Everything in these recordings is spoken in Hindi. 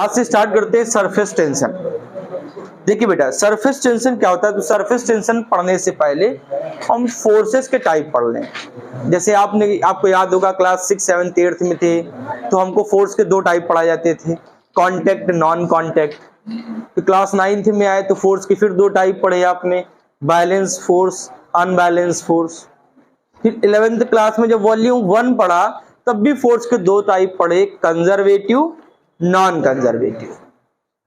आज से स्टार्ट करते हैं सरफेस टेंशन। देखिए बेटा, सरफेस टेंशन क्या होता है, तो सरफेस टेंशन पढ़ने से पहले हम फोर्सेस के टाइप पढ़ लें। जैसे आपको याद होगा क्लास 6, 7, 8 में थे तो हमको फोर्स के दो टाइप पढ़ाए जाते थे, कांटेक्ट, नॉन कांटेक्ट। तो क्लास 9th में आए तो फोर्स के फिर दो टाइप पढ़े आपने, बैलेंस फोर्स, अनबैलेंस फोर्स। फिर 11th क्लास में जब वॉल्यूम 1 पढ़ा तब भी फोर्स के दो टाइप पढ़े, कंजर्वेटिव, नॉन कंजर्वेटिव।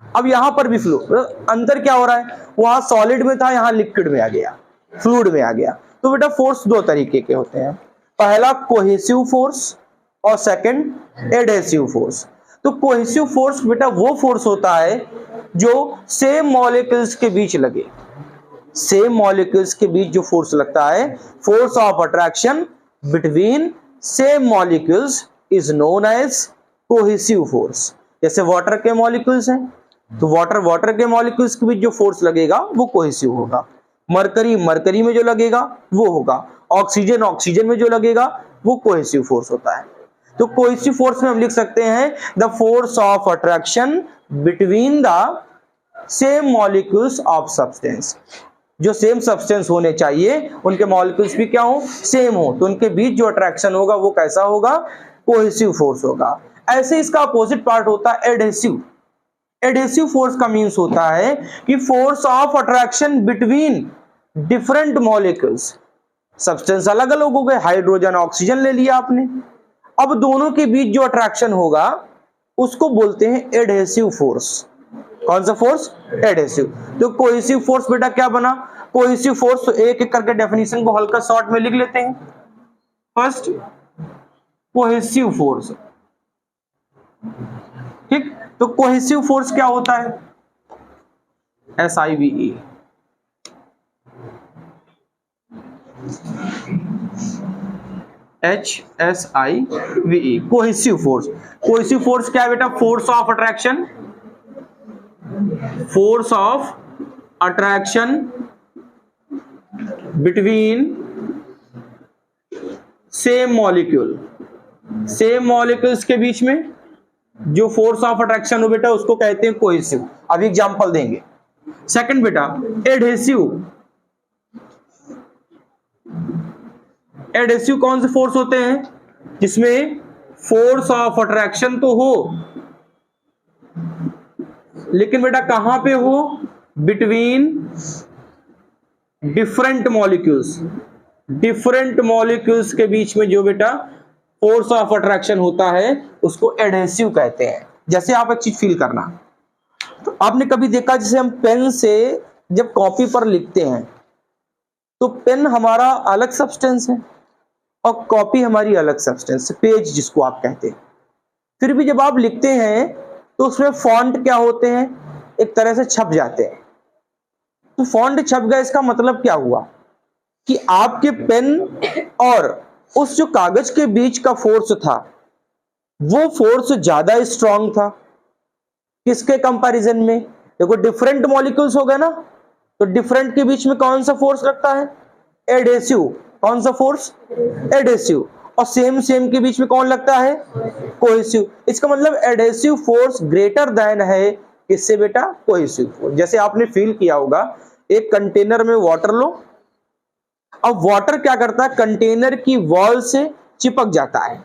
अब यहां पर भी अंतर क्या हो रहा है, वहां सॉलिड में था, यहां लिक्विड में आ गया, फ्लूइड में आ गया। तो बेटा फोर्स दो तरीके के होते हैं, पहला कोहेसिव फोर्स और सेकंड एडहेसिव फोर्स। तो कोहेसिव फोर्स बेटा वो फोर्स होता है जो सेम मॉलिक्यूल्स के बीच लगे, सेम मॉलिक्यूल्स के बीच जो फोर्स लगता है, force of attraction between same molecules is known as cohesive force. जैसे वाटर के मॉलिक्यूल्स हैं तो वाटर के मॉलिक्यूल्स के बीच जो फोर्स लगेगा वो कोहेसिव होगा, मरकरी में जो लगेगा वो होगा, ऑक्सीजन में जो लगेगा वो कोहेसिव फोर्स होता है। तो कोहेसिव फोर्स में हम लिख सकते हैं the force of attraction between the same molecules of substance. जो सेम सब्सटेंस होने चाहिए उनके मॉलिक्यूल्स भी क्या हो, सेम हो, तो उनके बीच जो अट्रैक्शन होगा वो कैसा होगा, कोहेसिव फोर्स होगा। ऐसे इसका अपोजिट पार्ट होता है एडहेसिव। एडहेसिव फोर्स का मीन्स होता है कि force of attraction between different molecules. Substance अलग अलग हो गए, हाइड्रोजन ऑक्सीजन ले लिया आपने, अब दोनों के बीच जो अट्रैक्शन होगा उसको बोलते हैं एडहेसिव फोर्स। कौन सा फोर्स, एडहेसिव। तो कोहेसिव फोर्स बेटा क्या बना, कोहेसिव फोर्स, तो एक एक करके डेफिनेशन को हल्का शॉर्ट में लिख लेते हैं। फर्स्ट कोहेसिव फोर्स, ठीक। तो कोहेसिव फोर्स क्या होता है, SIVE, HSIVE, cohesive force. Cohesive force क्या है बेटा, force of attraction, force of attraction between same molecule, same molecules के बीच में जो फोर्स ऑफ अट्रैक्शन हो बेटा उसको कहते हैं कोहेसिव। अब एग्जांपल देंगे। सेकंड बेटा एडहेसिव। एडहेसिव कौन से फोर्स होते हैं, जिसमें फोर्स ऑफ अट्रैक्शन तो हो लेकिन बेटा कहां पे हो, between different molecules, different molecules के बीच में जो बेटा फोर्स ऑफ अट्रैक्शन होता है उसको एडहेसिव कहते हैं। जैसे आप एक चीज फील करना, तो आपने कभी देखा जैसे हम पेन से जब कॉपी पर लिखते हैं तो पेन हमारा अलग सब्सटेंस है और कॉपी हमारी अलग सब्सटेंस, पेज जिसको आप कहते हैं। फिर भी जब आप लिखते हैं तो उसमें फॉन्ट क्या होते हैं, एक तरह से छप जाते हैं। तो फॉन्ट छप गया, इसका मतलब क्या हुआ कि आपके पेन और उस जो कागज के बीच का फोर्स था वो फोर्स ज्यादा स्ट्रांग था। किसके कंपैरिजन में, देखो डिफरेंट मॉलिक्यूल्स हो गए ना, तो डिफरेंट के बीच में कौन सा फोर्स लगता है, एडहेसिव। कौन सा फोर्स, एडहेसिव। और सेम के बीच में कौन लगता है, कोहेसिव। इसका मतलब एडहेसिव फोर्स ग्रेटर देन है किससे बेटा, कोहेसिव फोर्स। जैसे आपने फील किया होगा, एक कंटेनर में वाटर लो, अब वाटर क्या करता है, कंटेनर की वॉल से चिपक जाता है।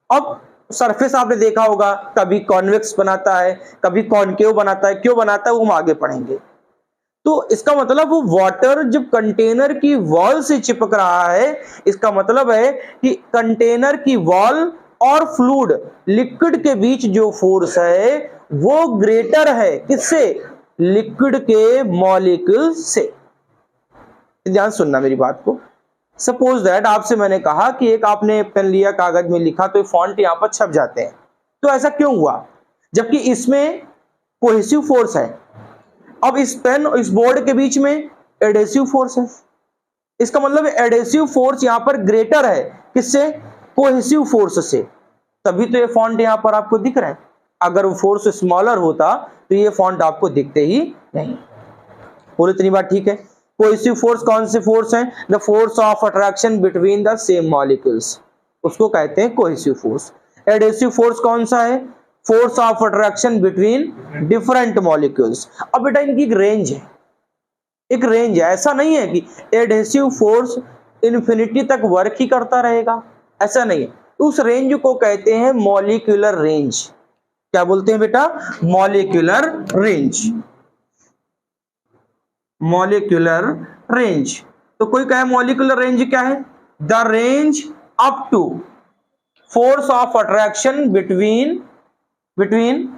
अब सरफेस आपने देखा होगा, कभी कॉन्वेक्स बनाता है, कभी कॉनकेव बनाता है। क्यों बनाता है वो हम आगे पढ़ेंगे। तो इसका मतलब वो वाटर जब कंटेनर की वॉल से चिपक रहा है, इसका मतलब है कि कंटेनर की वॉल और फ्लूइड, लिक्विड के बीच जो फोर्स है वो ग्रेटर है किससे, लिक्विड के मॉलिक्यूल से। ध्यान सुनना मेरी बात को। सपोज दैट आपसे मैंने कहा कि एक आपने पेन लिया, कागज में लिखा, तो फॉन्ट यहां पर छप जाते हैं। तो ऐसा क्यों हुआ, जबकि इसमें कोहेसिव फोर्स है। अब इस पेन और इस बोर्ड के बीच में एडहेसिव फोर्स है। इसका मतलब एडहेसिव फोर्स यहां पर ग्रेटर है किससे, कोहेसिव फोर्स से। तभी तो ये फॉन्ट यहां पर आपको दिख रहा है। अगर वो फोर्स स्मॉलर होता तो ये फॉन्ट आपको दिखते ही नहीं। बोलो इतनी बात ठीक है। कोहेसिव फोर्स कौन से फोर्स हैं, the force of attraction between the same molecules, उसको कहते हैं कोहेसिव फोर्स। एडहेसिव फोर्स कौन सा है, force of attraction between different molecules. अब बेटा इनकी एक रेंज है, एक रेंज है, ऐसा नहीं है कि एडहेसिव फोर्स इन्फिनिटी तक वर्क ही करता रहेगा, ऐसा नहीं है। उस रेंज को कहते हैं मॉलिक्यूलर रेंज। क्या बोलते हैं बेटा? Molecular range. Molecular range. तो कोई कहे मॉलिक्यूलर रेंज क्या है? The range up to force of attraction between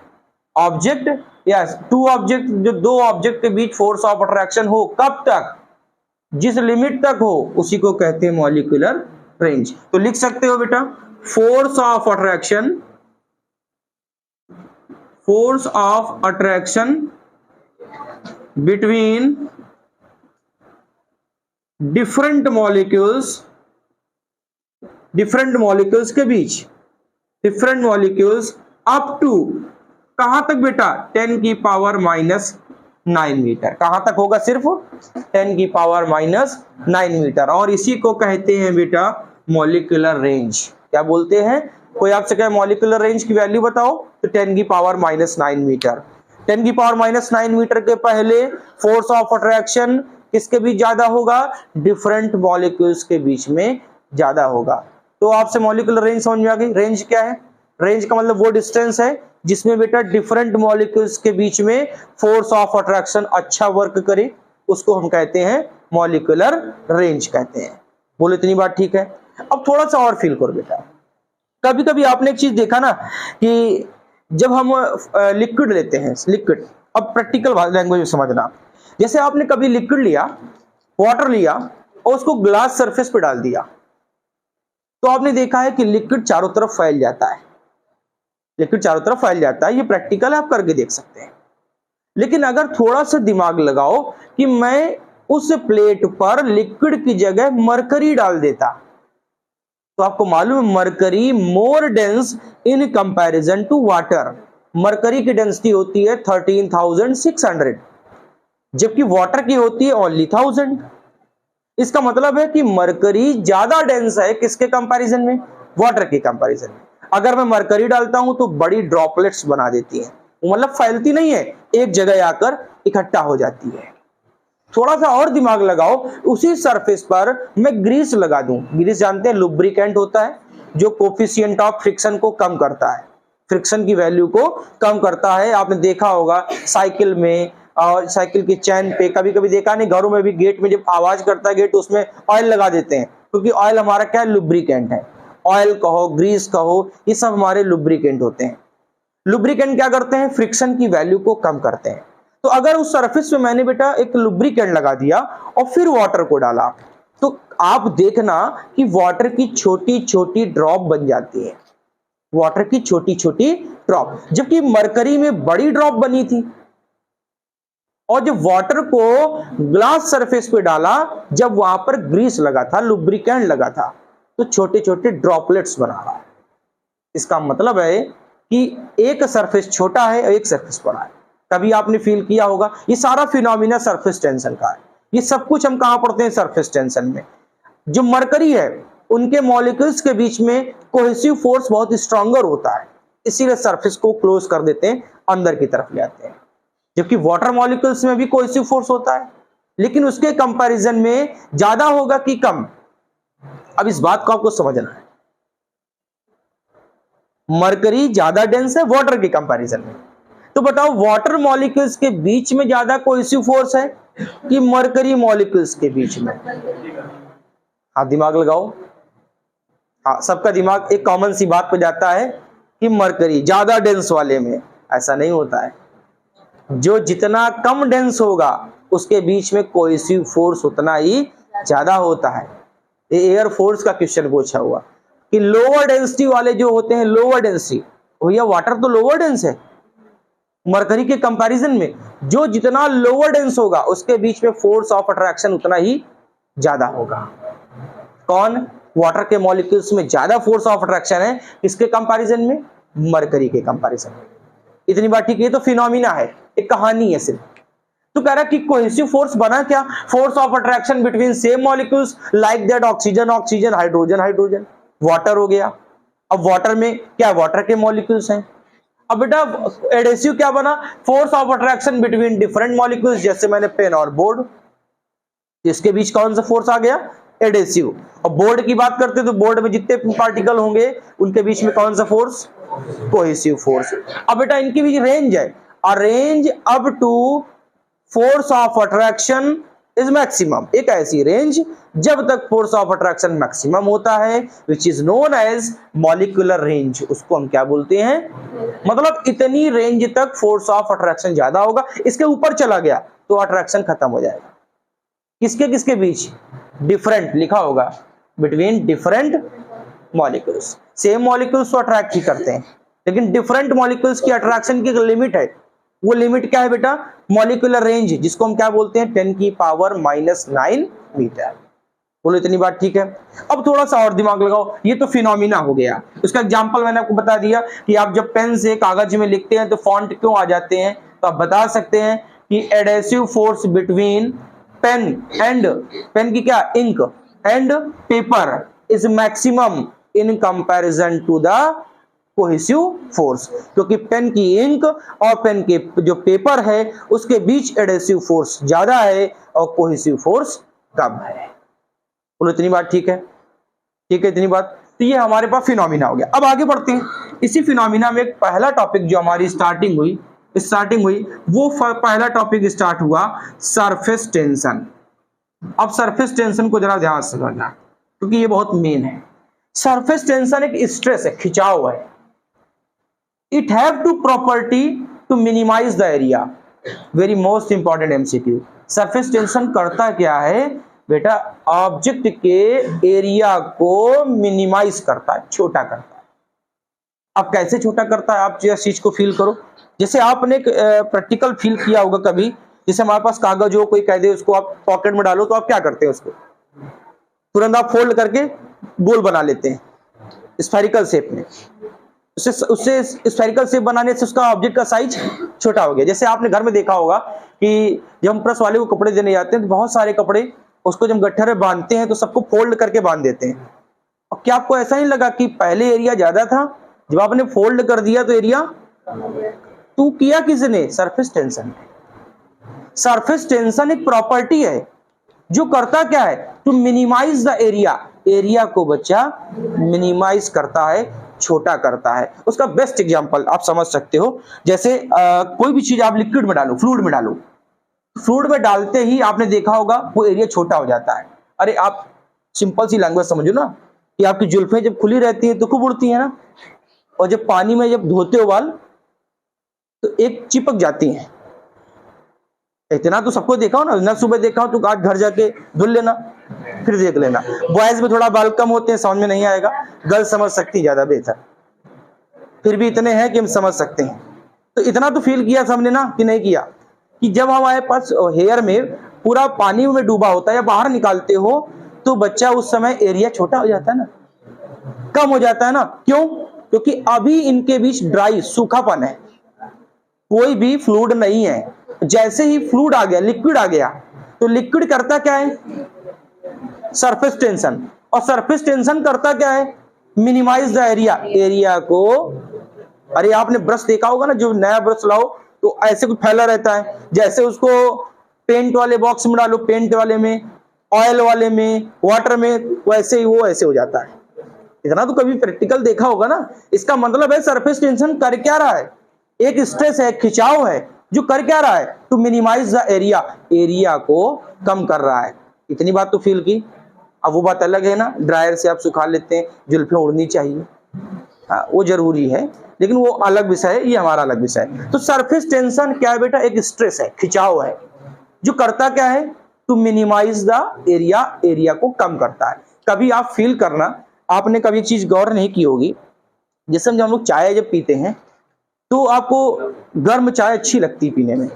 object, yes, two object, जो दो ऑब्जेक्ट के बीच फोर्स ऑफ अट्रैक्शन हो, कब तक? जिस लिमिट तक हो उसी को कहते हैं मॉलिक्यूलर रेंज। तो लिख सकते हो बेटा, force of attraction between different molecules के बीच, डिफरेंट मॉलिक्यूल्स अप टू कहां तक बेटा? 10 की पावर -9 मीटर। कहां तक होगा? सिर्फ 10 की पावर -9 मीटर। और इसी को कहते हैं बेटा मॉलिक्यूलर रेंज। क्या बोलते हैं? कोई आपसे कहे मॉलिक्यूलर रेंज की वैल्यू बताओ, तो 10 की पावर -9 मीटर। 10 की पावर -9 मीटर के पहले फोर्स ऑफ अट्रैक्शन किसके बीच ज्यादा होगा? डिफरेंट मॉलिक्यूल्स के बीच में ज्यादा होगा। तो आपसे मॉलिक्यूलर रेंज समझ में आ गई। रेंज क्या है? रेंज का मतलब वो डिस्टेंस है जिसमें बेटा डिफरेंट मॉलिक्यूल्स के बीच में फोर्स ऑफ अट्रैक्शन अच्छा वर्क करे, उसको हम कहते हैं मॉलिक्यूलर रेंज कहते हैं। बोलो इतनी बात ठीक है? अब थोड़ा सा और फील करो बेटा। कभी कभी आपने एक चीज देखा ना कि जब हम लिक्विड लेते हैं, लिक्विड, अब प्रैक्टिकल लैंग्वेज में समझना, जैसे आपने कभी लिक्विड लिया, वाटर लिया और उसको ग्लास सरफेस पे डाल दिया, तो आपने देखा है कि लिक्विड चारों तरफ फैल जाता है, लिक्विड चारों तरफ फैल जाता है। ये प्रैक्टिकल आप करके देख सकते हैं। लेकिन अगर थोड़ा सा दिमाग लगाओ कि मैं उस प्लेट पर लिक्विड की जगह मरकरी डाल देता, तो आपको मालूम है mercury more dense in comparison to water. Mercury की डेंसिटी होती है 13,600, जबकि वाटर की होती है ओनली 1000। इसका मतलब है कि मरकरी ज्यादा डेंस है किसके कंपैरिजन में? वाटर के कंपैरिजन में। अगर मैं मरकरी डालता हूं तो बड़ी ड्रॉपलेट्स बना देती है, मतलब फैलती नहीं है, एक जगह आकर इकट्ठा हो जाती है। थोड़ा सा और दिमाग लगाओ, उसी सरफेस पर मैं ग्रीस लगा दूं। ग्रीस जानते हैं लुब्रिकेंट होता है जो कोफिशिएंट ऑफ फ्रिक्शन को कम करता है, फ्रिक्शन की वैल्यू को कम करता है। आपने देखा होगा साइकिल में और साइकिल की चैन पे, कभी कभी देखा नहीं, घरों में भी गेट में जब आवाज करता है गेट, उसमें ऑयल लगा देते हैं, क्योंकि ऑयल हमारा क्या है? लुब्रिकेंट है। ऑयल कहो, ग्रीस कहो, ये सब हमारे लुब्रिकेंट होते हैं। लुब्रिकेंट क्या करते हैं? फ्रिक्शन की वैल्यू को कम करते हैं। तो अगर उस सरफेस पे मैंने बेटा एक लुब्रिकेंट लगा दिया और फिर वाटर को डाला, तो आप देखना कि वाटर की छोटी छोटी ड्रॉप बन जाती है, वाटर की छोटी छोटी ड्रॉप, जबकि मरकरी में बड़ी ड्रॉप बनी थी। और जब वाटर को ग्लास सरफेस पे डाला, जब वहां पर ग्रीस लगा था, लुब्रिकेंट लगा था, तो छोटे छोटे ड्रॉपलेट्स बना रहा है। इसका मतलब है कि एक सरफेस छोटा है और एक सरफेस बड़ा है। कभी आपने फील किया होगा, ये सारा फिनोमिना सरफेस टेंशन का है। ये सब कुछ हम कहां पढ़ते हैं? सरफेस टेंशन में। जो मरकरी है उनके मॉलिक्यूल्स के बीच में कोहेसिव फोर्स बहुत स्ट्रॉन्गर होता है, इसीलिए सरफेस को क्लोज कर देते हैं, अंदर की तरफ ले आते हैं। जबकि वाटर मॉलिक्यूल्स में भी कोहेसिव फोर्स होता है, लेकिन उसके कंपैरिजन में ज्यादा होगा कि कम? अब इस बात को आपको समझना है। मरकरी ज्यादा डेंस है वाटर के कंपैरिजन में, तो बताओ वाटर मॉलिक्यूल्स के बीच में ज्यादा कोहेसिव फोर्स है कि मरकरी मॉलिक्यूल्स के बीच में? हाँ, दिमाग लगाओ। हाँ, सबका दिमाग एक कॉमन सी बात पे जाता है कि मरकरी ज्यादा डेंस वाले में। ऐसा नहीं होता है। जो जितना कम डेंस होगा उसके बीच में कोहेसिव फोर्स उतना ही ज्यादा होता है। ये एयर फोर्स का क्वेश्चन पूछा हुआ कि लोअर डेंसिटी वाले जो होते हैं, लोअर डेंसिटी, भैया वाटर तो लोअर डेंस है मरकरी के कंपैरिजन में। जो जितना लोअर डेंस होगा उसके बीच में फोर्स ऑफ अट्रैक्शन उतना ही ज्यादा होगा। कौन? वाटर के मॉलिक्यूल्स में ज्यादा फोर्स ऑफ अट्रैक्शन है, किसके कंपैरिजन में? मरकरी के कंपैरिजन में। इतनी बात ठीक है? तो फिनोमिना है, एक कहानी है सिर्फ। तो कह रहा कि कोहेसिव फोर्स बना क्या? Force of attraction between same molecules like that oxygen oxygen, hydrogen hydrogen, water हो गया। अब वाटर में क्या? वाटर के मॉलिक्यूल्स हैं। अब बेटा एडेसिव क्या बना, force of attraction between different molecules, जैसे मैंने पेन और बोर्ड, इसके बीच कौन सा फोर्स आ गया, एडेसिव। और बोर्ड की बात करते तो बोर्ड में जितने पार्टिकल होंगे उनके बीच में कौन सा फोर्स, कोहेसिव फोर्स। अब बेटा इनके बीच रेंज है, और range up to force of attraction is maximum, एक ऐसी रेंज जब तक फोर्स ऑफ अट्रैक्शन मैक्सिमम होता है, which is known as molecular range, उसको हम क्या बोलते हैं, मतलब इतनी रेंज तक फोर्स ऑफ अट्रैक्शन ज्यादा होगा, इसके ऊपर चला गया तो अट्रैक्शन खत्म हो जाएगा। किसके किसके बीच, डिफरेंट लिखा होगा, between different molecules. Same molecules तो अट्रैक्ट ही करते हैं, लेकिन डिफरेंट मॉलिक्यूल्स की अट्रैक्शन की एक लिमिट है। वो लिमिट क्या है बेटा, मॉलिक्यूलर रेंज, जिसको हम क्या बोलते हैं, 10⁻⁹ मीटर। बोलो इतनी बात ठीक है। अब थोड़ा सा और दिमाग लगाओ, ये तो फिनोमिना हो गया, उसका एग्जांपल मैंने आपको बता दिया कि आप जब पेन से कागज में लिखते हैं तो फॉन्ट क्यों आ जाते हैं, तो आप बता सकते हैं कि adhesive force between pen and, pen की क्या, ink and paper is maximum in comparison to the cohesive force, क्योंकि पेन की इंक और पेन के जो पेपर है उसके बीच एडेसिव फोर्स ज्यादा है और कोहेसिव फोर्स कम है। बोलो इतनी बात ठीक है, ठीक है इतनी बात। तो ये हमारे पास फिनोमिना हो गया। अब आगे बढ़ते हैं। इसी फिनोमिना में एक पहला टॉपिक जो हमारी स्टार्टिंग हुई वो पहला टॉपिक स्टार्ट हुआ सरफेस टेंशन। अब सरफेस टेंशन को जरा ध्यान से समझना, क्योंकि ये बहुत मेन है। सरफेस टेंशन एक स्ट्रेस है, खिंचाव है। It have two property to minimise the area, very most important MCQ. Surface tension करता क्या है बेटा, ऑब्जेक्ट के एरिया को मिनिमाइज करता है, छोटा करता है। अब कैसे छोटा करता है, आप जिस चीज को फील करो, जैसे आपने प्रैक्टिकल फील किया होगा कभी, जैसे हमारे पास कागज हो, कोई कह दे उसको आप पॉकेट में डालो, तो आप क्या करते हैं, उसको तुरंत आप फोल्ड करके गोल बना लेते हैं स्फेरिकल शेप में। उससे स्फेरिकल शेप बनाने से उसका ऑब्जेक्ट का साइज छोटा हो गया। जैसे आपने घर में देखा होगा कि जब हम प्रेस वाले को कपड़े देने जाते हैं तो बहुत सारे कपड़े उसको जब गट्ठर में बांधते हैं तो सबको फोल्ड करके बांध देते हैं। और क्या आपको ऐसा नहीं लगा कि पहले एरिया ज्यादा था, जब आपने फोल्ड कर दिया तो एरिया, तू किया किसने, सरफेस टेंशन। सरफेस टेंशन एक प्रॉपर्टी है जो करता क्या है, to minimise the area, area को बच्चा मिनिमाइज करता है, छोटा करता है। उसका बेस्ट एग्जांपल आप समझ सकते हो, जैसे कोई भी चीज आप लिक्विड में डालो, फ्लूइड में डालो, फ्लूइड में डालते ही आपने देखा होगा वो एरिया छोटा हो जाता है। अरे आप सिंपल सी लैंग्वेज समझो ना, कि आपकी जुल्फें जब खुली रहती है तो खूब उड़ती है ना, और जब पानी में जब धोते हो बाल तो एक चिपक जाती हैं। इतना तो सबको देखा हो ना, सुबह देखा हो तो आज घर जाके धुल लेना, फिर देख लेना। बॉयज में थोड़ा बाल कम होते हैं, समझ में नहीं आएगा, गर्ल समझ सकती ज्यादा बेहतर, फिर भी इतने हैं कि हम समझ सकते हैं। तो इतना तो फील किया सबने ना, कि नहीं किया, कि जब हमारे पास हेयर में पूरा पानी में डूबा होता है या बाहर निकालते हो तो बच्चा उस समय एरिया छोटा हो जाता है ना, कम हो जाता है ना। क्यों, क्योंकि अभी इनके बीच ड्राई, सूखापन है, कोई भी फ्लूइड नहीं है। जैसे ही फ्लूइड आ गया, लिक्विड आ गया, तो लिक्विड करता क्या है, सरफेस टेंशन। और सरफेस टेंशन करता क्या है, मिनिमाइज द एरिया, एरिया को। अरे आपने ब्रश देखा होगा ना, जो नया ब्रश लाओ तो ऐसे कुछ फैला रहता है, जैसे उसको पेंट वाले बॉक्स में डालो, पेंट वाले में, ऑयल वाले में, वाटर में, वैसे ही वो ऐसे हो जाता है। इतना तो कभी प्रैक्टिकल देखा होगा ना। इसका मतलब है सरफेस टेंशन कर क्या रहा है, एक स्ट्रेस है, खिंचाव है, जो कर क्या रहा है, to minimise the area, area को कम कर रहा है। इतनी बात तो फील की। अब वो बात अलग है ना, ड्रायर से आप सुखा लेते हैं, जुल्फें उड़नी चाहिए, हाँ वो जरूरी है, लेकिन वो अलग विषय है, ये हमारा अलग विषय है। तो सरफेस टेंशन क्या है बेटा, एक स्ट्रेस है, खिंचाव है, जो करता क्या है, to minimise the area, area को कम करता है। कभी आप फील करना, आपने कभी चीज गौर नहीं की होगी, जैसे हम लोग चाय जब पीते हैं तो आपको गर्म चाय अच्छी लगती पीने में,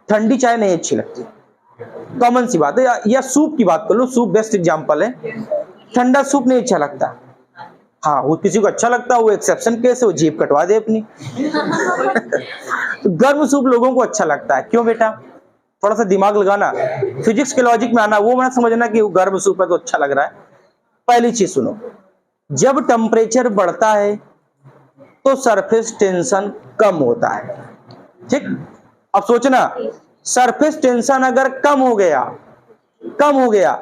ठंडी चाय नहीं अच्छी लगती, कॉमन सी बात है। या सूप की बात कर लो, सूप बेस्ट एग्जांपल है, ठंडा सूप नहीं अच्छा लगता। हाँ वो किसी को अच्छा लगता है, वो एक्सेप्शन केस है, वो जेब कटवा दे अपनी। तो गर्म सूप लोगों को अच्छा लगता है, क्यों बेटा, थोड़ा सा दिमाग लगाना, फिजिक्स के लॉजिक में आना, वो मत समझना कि गर्म सूप है तो अच्छा लग रहा है। पहली चीज सुनो, जब टेम्परेचर बढ़ता है तो सरफेस टेंशन कम होता है। ठीक, अब सोचना, सरफेस टेंशन अगर कम हो गया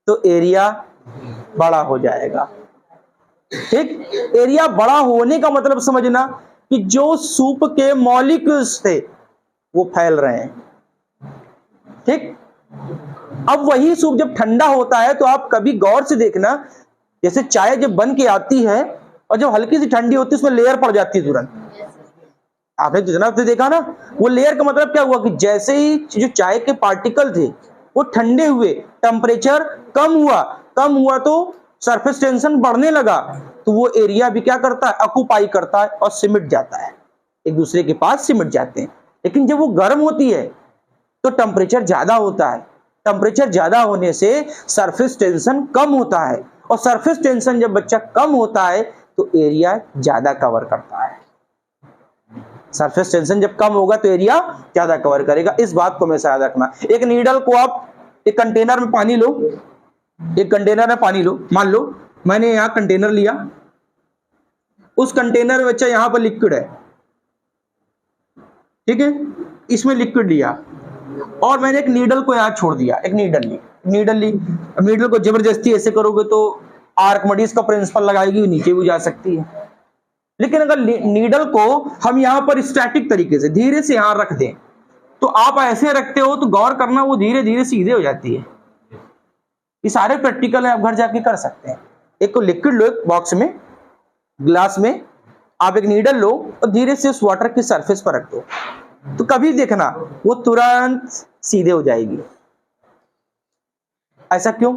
तो एरिया बड़ा हो जाएगा। ठीक, एरिया बड़ा होने का मतलब समझना कि जो सूप के मॉलिक्यूल्स थे वो फैल रहे हैं। ठीक, अब वही सूप जब ठंडा होता है तो आप कभी गौर से देखना, जैसे चाय जब बन के आती है और जब हल्की सी ठंडी होती है उसमें लेयर पड़ जाती है तुरंत। आपने जितना देखा ना, वो लेयर का मतलब क्या हुआ कि जैसे ही जो चाय के पार्टिकल थे वो ठंडे हुए, टेम्परेचर कम हुआ तो सरफेस टेंशन बढ़ने लगा, तो वो एरिया भी क्या करता है, ऑक्यूपाई करता है और सिमट जाता है, एक दूसरे के पास सिमट जाते हैं। लेकिन जब वो गर्म होती है तो टेम्परेचर ज्यादा होता है, टेम्परेचर ज्यादा होने से सरफेस टेंशन कम होता है, और सरफेस टेंशन जब बच्चा कम होता है तो एरिया ज्यादा कवर करता है। सरफेस टेंशन जब कम होगा तो एरिया ज्यादा कवर करेगा, इस बात को हमेशा याद रखना। एक नीडल को आप एक कंटेनर में पानी लो, मान लो मैंने यहां कंटेनर लिया, उस कंटेनर में बच्चा यहां पर लिक्विड है, ठीक है, इसमें लिक्विड लिया और मैंने एक नीडल को यहां छोड़ दिया, एक नीडल को जबरदस्ती ऐसे करोगे तो आर्किमिडीज का प्रिंसिपल लगाएगी, नीचे भी जा सकती है। लेकिन अगर नीडल को हम यहां पर स्टैटिक तरीके से धीरे से यहां रख दें, तो आप ऐसे रखते हो तो गौर करना वो धीरे धीरे सीधे हो जाती है। ये सारे प्रैक्टिकल है, आप घर जाके कर सकते हैं। एक को लिक्विड लो, एक बॉक्स में, ग्लास में, आप एक नीडल लो और धीरे से उस वाटर की सरफेस पर रख दो, तो कभी देखना वो तुरंत सीधे हो जाएगी। ऐसा क्यों?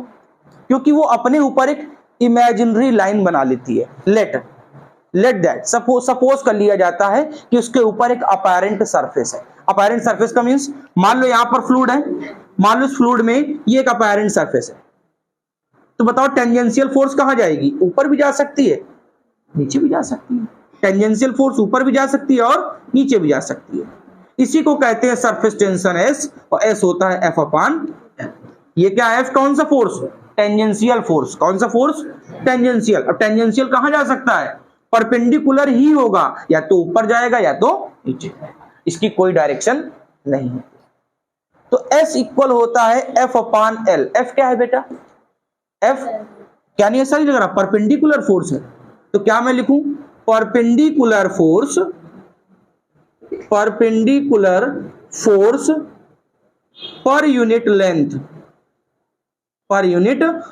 क्योंकि वो अपने ऊपर एक इमेजिनरी लाइन बना लेती है। लेट दैट सपोज कर लिया जाता है कि उसके ऊपर एक अपैरेंट सरफेस है। अपैरेंट सरफेस का मींस, मान लो यहां पर फ्लूइड है, मान लो इस फ्लूइड में ये एक अपैरेंट सरफेस है, तो बताओ टेंजेंशियल फोर्स कहां जाएगी? ऊपर भी जा सकती है, नीचे भी जा सकती है। टेंजेंशियल फोर्स ऊपर भी जा सकती है और नीचे भी जा सकती है। इसी को कहते हैं सरफेस टेंशन एस, और एस होता है एफ अपॉन एल। ये क्या है? एफ कौन सा फोर्स? Tangential force. कौन सा फोर्स? टेंजेंशियल। अब टेंजेंशियल कहां जा सकता है? परपेंडिकुलर ही होगा, या तो ऊपर जाएगा या तो नीचे, इसकी कोई डायरेक्शन नहीं है। तो S इक्वल होता है F अपॉन L। F क्या है बेटा? F क्या नहीं है, सारी जगह परपेंडिकुलर फोर्स है, तो क्या मैं लिखूं? Perpendicular force per unit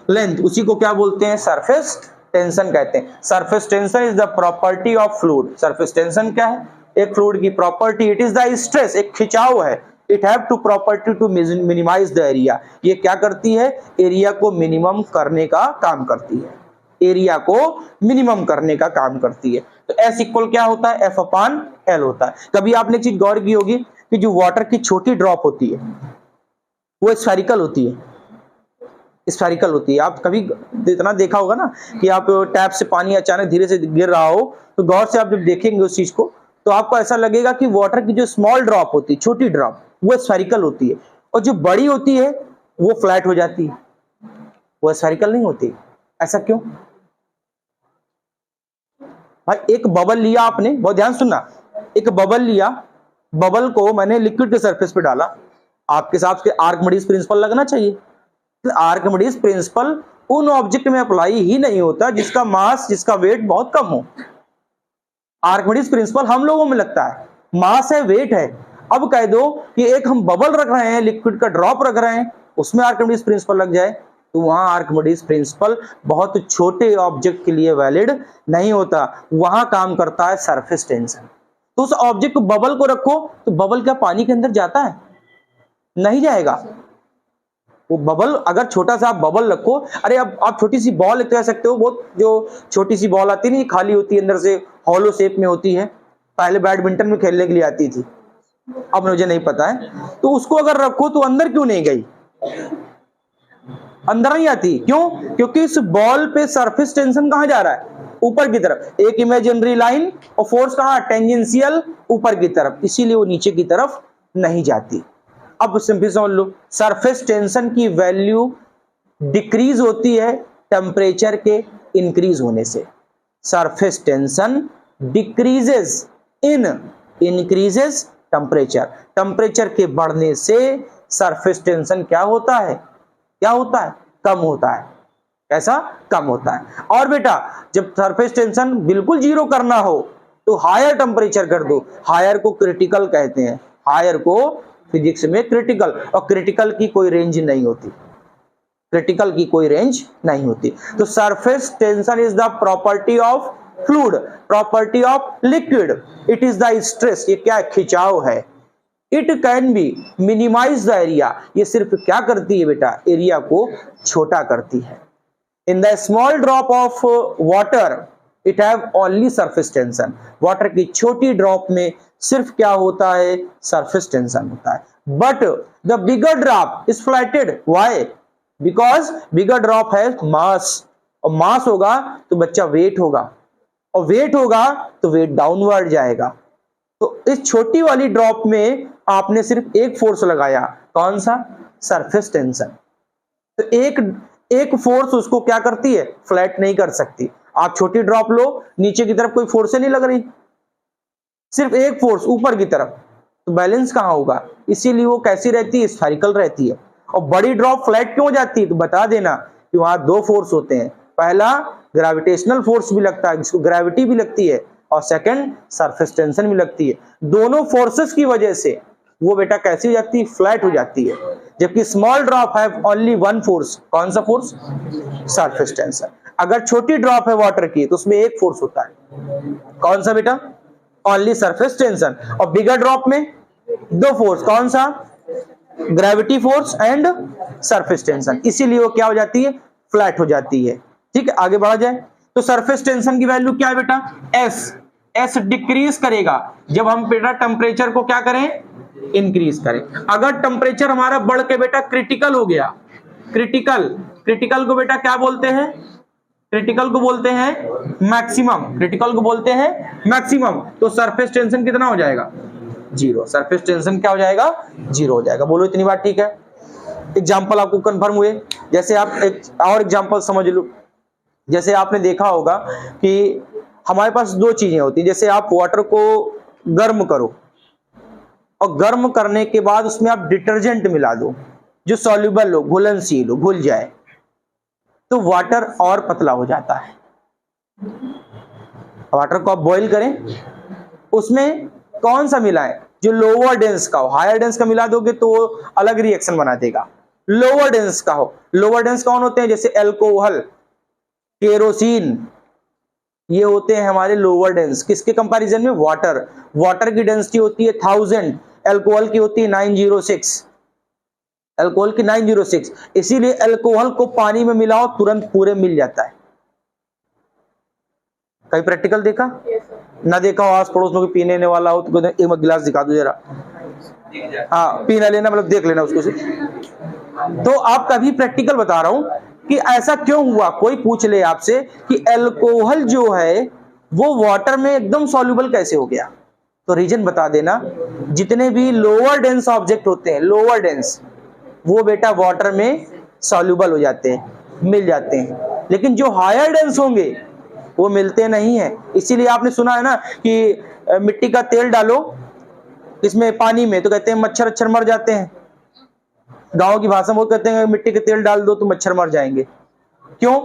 length, उसी को क्या बोलते हैं? सरफेस टेंशन कहते हैं। Surface tension is the property of fluid. Surface tension क्या है? एक फ्लूइड की property. It is the stress, एक खिंचाव है। It have two property to minimise the area. ये क्या करती है? एरिया को मिनिमम करने का काम करती है, एरिया को मिनिमम करने का काम करती है। तो S इक्वल क्या होता है? F अपॉन L होता है। कभी आपने चीज गौर की होगी कि जो वाटर की छोटी ड्रॉप होती है वो स्फेरिकल होती है, आप कभी इतना देखा होगा ना कि आप टैप से पानी अचानक धीरे से गिर रहा हो, तो गौर से आप जब देखेंगे उस चीज को तो आपको ऐसा लगेगा कि वाटर की जो स्मॉल ड्रॉप होती है, छोटी ड्रॉप, वो स्फेरिकल होती है, और जो बड़ी होती है वो फ्लैट हो जाती है, वो स्फेरिकल नहीं होती। ऐसा क्यों भाई? एक बबल लिया आपने, बहुत ध्यान सुनना, एक बबल लिया, बबल को मैंने लिक्विड के सरफेस पे डाला, आपके हिसाब से आर्किमिडीज प्रिंसिपल लगना चाहिए। आर्किमिडीज प्रिंसिपल उन ऑब्जेक्ट में अप्लाई ही नहीं होता जिसका मास, जिसका वेट बहुत कम हो। आर्किमिडीज प्रिंसिपल हम लोगों में लगता है, मास है, वेट है। अब कह दो कि एक हम बबल रख रहे हैं, लिक्विड का ड्रॉप रख रहे हैं, उसमें आर्किमिडीज प्रिंसिपल लग जाए, तो वहां आर्किमिडीज प्रिंसिपल बहुत छोटे ऑब्जेक्ट के लिए वैलिड नहीं होता, वहां काम करता है सरफेस टेंशन। तो उस ऑब्जेक्ट को, बबल को रखो, तो बबल क्या पानी के अंदर जाता है? नहीं जाएगा। वो बबल, अगर छोटा सा आप बबल रखो, अरे अब आप छोटी सी बॉल कह सकते हो, बहुत जो छोटी सी बॉल आती नहीं, खाली होती है, अंदर से हॉलो शेप में होती है, पहले बैडमिंटन में खेलने के लिए आती थी, अब मुझे नहीं पता है, तो उसको अगर रखो तो अंदर क्यों नहीं गई? अंदर नहीं आती, क्यों? क्योंकि इस बॉल पे सरफेस टेंशन कहां जा रहा है? ऊपर की तरफ, एक इमेजिनरी लाइन, और फोर्स कहां? टेंजेंशियल, ऊपर की तरफ, इसीलिए वो नीचे की तरफ नहीं जाती। अब सिंपल समझ लो, सरफेस टेंशन की वैल्यू डिक्रीज होती है टेम्परेचर के इंक्रीज होने से। सरफेस टेंशन डिक्रीजेस इन इंक्रीजेस टेम्परेचर, टेम्परेचर के बढ़ने से सरफेस टेंशन क्या होता है, क्या होता है, कम होता है। कैसा, कम होता है। और बेटा जब सरफेस टेंशन बिल्कुल जीरो करना हो तो हायर टेम्परेचर कर दो, हायर को क्रिटिकल कहते हैं, हायर को फिजिक्स में क्रिटिकल, और क्रिटिकल की कोई रेंज नहीं होती, क्रिटिकल की कोई रेंज नहीं होती। तो surface tension is the property of fluid, property of liquid, it is the stress, ये क्या खिंचाव है। It can be minimise the area, ये सिर्फ क्या करती है बेटा, एरिया को छोटा करती है। In the small drop of water it have only surface tension, water की छोटी ड्रॉप में सिर्फ क्या होता है, सरफेस टेंशन होता है। But the bigger drop is flatted, why, because bigger drop है मास, और मास होगा तो बच्चा वेट होगा, और वेट होगा तो वेट डाउनवर्ड जाएगा। तो इस छोटी वाली ड्रॉप में आपने सिर्फ एक फोर्स लगाया, कौन सा, सरफेस टेंशन। तो एक फोर्स उसको क्या करती है, फ्लैट नहीं कर सकती। आप छोटी ड्रॉप लो, नीचे की तरफ कोई फोर्स नहीं लग रही, सिर्फ एक फोर्स ऊपर की तरफ, तो बैलेंस कहां होगा, इसीलिए वो कैसी रहती है, स्फेरिकल रहती है। और बड़ी ड्रॉप फ्लैट क्यों जाती है, तो बता देना कि वहां दो फोर्स होते हैं, पहला ग्रेविटेशनल फोर्स भी लगता है जिसको ग्रेविटी भी लगती है, और सेकंड सरफेस टेंशन भी लगती है। दोनों फोर्सेस की वजह से वो बेटा कैसी हो जाती है, फ्लैट हो जाती है। जबकि small drop have only one force, कौन सा फोर्स, सरफेस टेंशन। अगर छोटी ड्रॉप है वाटर की तो उसमें एक फोर्स होता है, कौन सा बेटा, ओनली सरफेस टेंशन। और बिगर ड्रॉप में दो फोर्स, कौन सा, gravity force and surface tension, इसीलिए वो क्या हो जाती है, फ्लैट हो जाती है। ठीक है, आगे बढ़ा जाए। तो सरफेस टेंशन की वैल्यू क्या है बेटा, एस, एस डिक्रीज करेगा जब हम बेटा टेम्परेचर को क्या करें, इंक्रीज करें। अगर टेम्परेचर हमारा बढ़ के बेटा क्रिटिकल हो गया, क्रिटिकल, क्रिटिकल को बेटा क्या बोलते हैं, क्रिटिकल को बोलते हैं मैक्सिमम, क्रिटिकल को बोलते हैं मैक्सिमम, तो सरफेस टेंशन कितना हो जाएगा, जीरो, सरफेस टेंशन क्या हो जाएगा, जीरो हो जाएगा। बोलो इतनी बात ठीक है। एग्जाम्पल आपको कंफर्म हुए। जैसे आप एक और एग्जाम्पल समझ लो, जैसे आपने देखा होगा कि हमारे पास दो चीजें होती है, जैसे आप वाटर को गर्म करो और गर्म करने के बाद उसमें आप डिटर्जेंट मिला दो जो सॉल्युबल हो, घुलनशील हो, घुल जाए, तो वाटर और पतला हो जाता है। वाटर को आप बॉईल करें, उसमें कौन सा मिलाएं, जो लोअर डेंस का हो, हायर डेंस का मिला दोगे तो वो अलग रिएक्शन बना देगा। लोअर डेंस का हो, लोअर डेंस कौन होते हैं, जैसे अल्कोहल, केरोसिन, ये होते हैं हमारे लोअर डेंस। किसके कंपैरिजन में, वाटर, वाटर की डेंसिटी होती है 1000, अल्कोहल की होती है 906, अल्कोहल की 906, इसीलिए अल्कोहल को पानी में मिलाओ तुरंत पूरे मिल जाता है। कहीं प्रैक्टिकल देखा, ना देखा हो, आस पड़ोस में कोई पीने वाला हो तो एक गिलास दिखा दो जरा, हाँ पीना लेना मतलब देख लेना उसको से। तो आप कभी प्रैक्टिकल बता रहा हूं कि ऐसा क्यों हुआ, कोई पूछ ले आपसे कि अल्कोहल जो है वो वाटर में एकदम सॉल्युबल कैसे हो गया, तो रीजन बता देना। जितने भी लोअर डेंस ऑब्जेक्ट होते हैं, लोअर डेंस, वो बेटा वाटर में सॉल्युबल हो जाते हैं, मिल जाते हैं, लेकिन जो हायर डेंस होंगे वो मिलते नहीं है। इसीलिए आपने सुना है ना कि मिट्टी का तेल डालो इसमें पानी में तो कहते हैं मच्छर अच्छर मर जाते हैं। गांव की भाषा में वो कहते हैं मिट्टी के तेल डाल दो तो मच्छर मर जाएंगे। क्यों?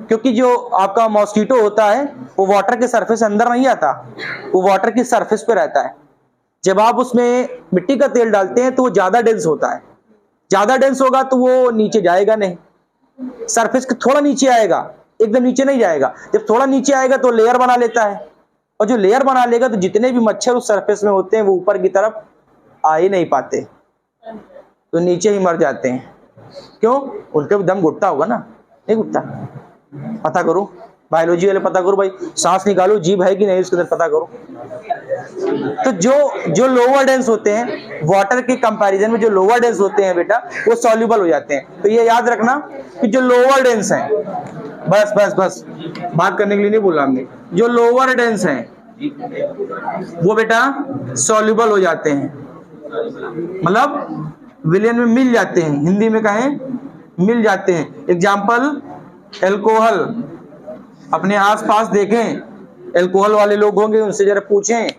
क्योंकि जो आपका मॉस्किटो होता है वो वाटर के सरफेस अंदर नहीं आता, वो वाटर की सरफेस पे रहता है। जब आप उसमें मिट्टी का तेल डालते हैं तो वो ज्यादा डेंस होता है, ज्यादा डेंस होगा तो वो नीचे जाएगा नहीं, सरफेस के थोड़ा नीचे आएगा, एकदम नीचे नहीं जाएगा। जब थोड़ा नीचे आएगा तो लेयर बना लेता है, और जो लेयर बना लेगा तो जितने भी मच्छर उस सरफेस में होते हैं वो ऊपर की तरफ आ ही नहीं पाते, तो नीचे ही मर जाते हैं। क्यों? उनके भी दम घुटता होगा ना, नहीं घुटता? पता करो, बायोलॉजी वाले पता करो भाई, सांस निकालो, जीभ है कि नहीं उसके अंदर पता करो। तो जो लोअर डेंस होते हैं वाटर के कंपैरिजन में, जो लोअर डेंस होते हैं बेटा वो सॉल्युबल हो जाते हैं। तो ये याद रखना कि जो लोअर डेंस हैं, बस बस बस बात करने के लिए नहीं बोला हमने, जो लोअर डेंस हैं वो बेटा सॉल्युबल हो जाते हैं, मतलब विलयन में मिल जाते हैं, हिंदी में कहें मिल जाते हैं। एग्जाम्पल अल्कोहल, अपने आसपास देखें अल्कोहल वाले लोग होंगे, उनसे जरा पूछें,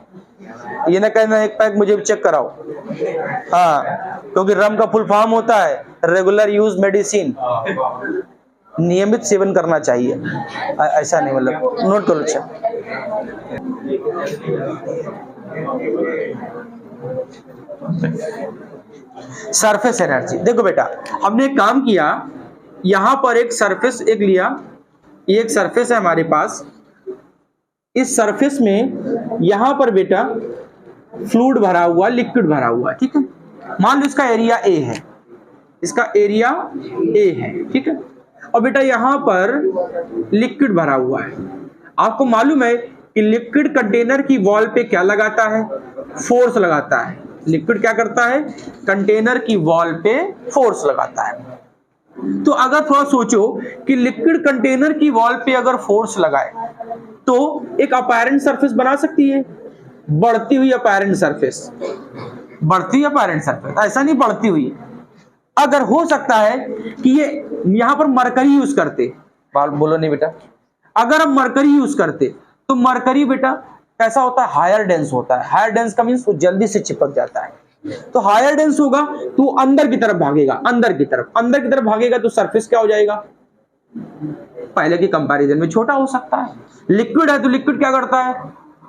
ये ना कहना एक पैक मुझे चेक कराओ। हाँ, क्योंकि रम का फुल फॉर्म होता है रेगुलर यूज मेडिसिन, नियमित सेवन करना चाहिए, ऐसा नहीं, मतलब नोट करो। अच्छा, सरफेस एनर्जी। देखो बेटा, हमने एक काम किया, यहां पर एक सरफेस एक लिया, ये एक सरफेस है हमारे पास, इस सरफेस में यहां पर बेटा फ्लूइड भरा हुआ, लिक्विड भरा हुआ, ठीक है। मान लो इसका एरिया ए है, इसका एरिया ए है, ठीक है। और बेटा यहां पर लिक्विड भरा हुआ है। आपको मालूम है कि लिक्विड कंटेनर की वॉल पे क्या लगाता है? फोर्स लगाता है। लिक्विड क्या करता है? कंटेनर की वॉल पे फोर्स लगाता है। तो अगर थोड़ा सोचो कि लिक्विड कंटेनर की वॉल पे अगर फोर्स लगाए तो एक अपैरेंट सरफेस बना सकती है, बढ़ती हुई अपैरेंट सरफेस, बढ़ती हुई अपैरेंट सरफेस, ऐसा नहीं बढ़ती हुई। अगर हो सकता है कि ये यहां पर मरकरी यूज करते, बोलो नहीं बेटा, अगर हम मरकरी यूज करते तो मरकरी बेटा कैसा होता है? हायर डेंस होता है। हायर डेंस का मींस वो जल्दी से चिपक जाता है। तो हायर डेंस होगा तो अंदर की तरफ भागेगा, अंदर की तरफ भागेगा, तो सरफेस क्या हो जाएगा? पहले के कंपैरिजन में छोटा हो सकता है। लिक्विड है तो लिक्विड क्या करता है?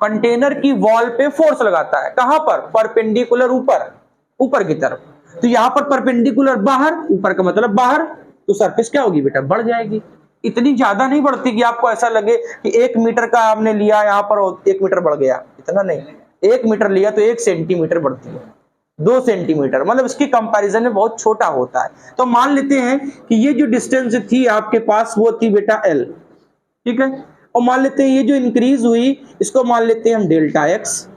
कंटेनर की वॉल पे फोर्स लगाता है। कहां पर? परपेंडिकुलर ऊपर, ऊपर की तरफ। तो यहां पर परपेंडिकुलर बाहर, ऊपर का मतलब बाहर, तो सरफेस क्या होगी बेटा? बढ़ जाएगी। इतनी ज्यादा नहीं बढ़ती कि आपको ऐसा लगे कि 1 मीटर का आपने लिया, यहां पर 1 मीटर बढ़ गया, इतना नहीं। 1 मीटर लिया तो 1 सेंटीमीटर बढ़ती है, 2 सेंटीमीटर, मतलब इसकी कंपैरिजन में बहुत छोटा होता है। तो मान लेते हैं कि ये जो डिस्टेंस थी आपके पास वो थी बेटा L, ठीक है। और मान लेते हैं ये जो इंक्रीज हुई इसको मान लेते हैं हम डेल्टा एक्स,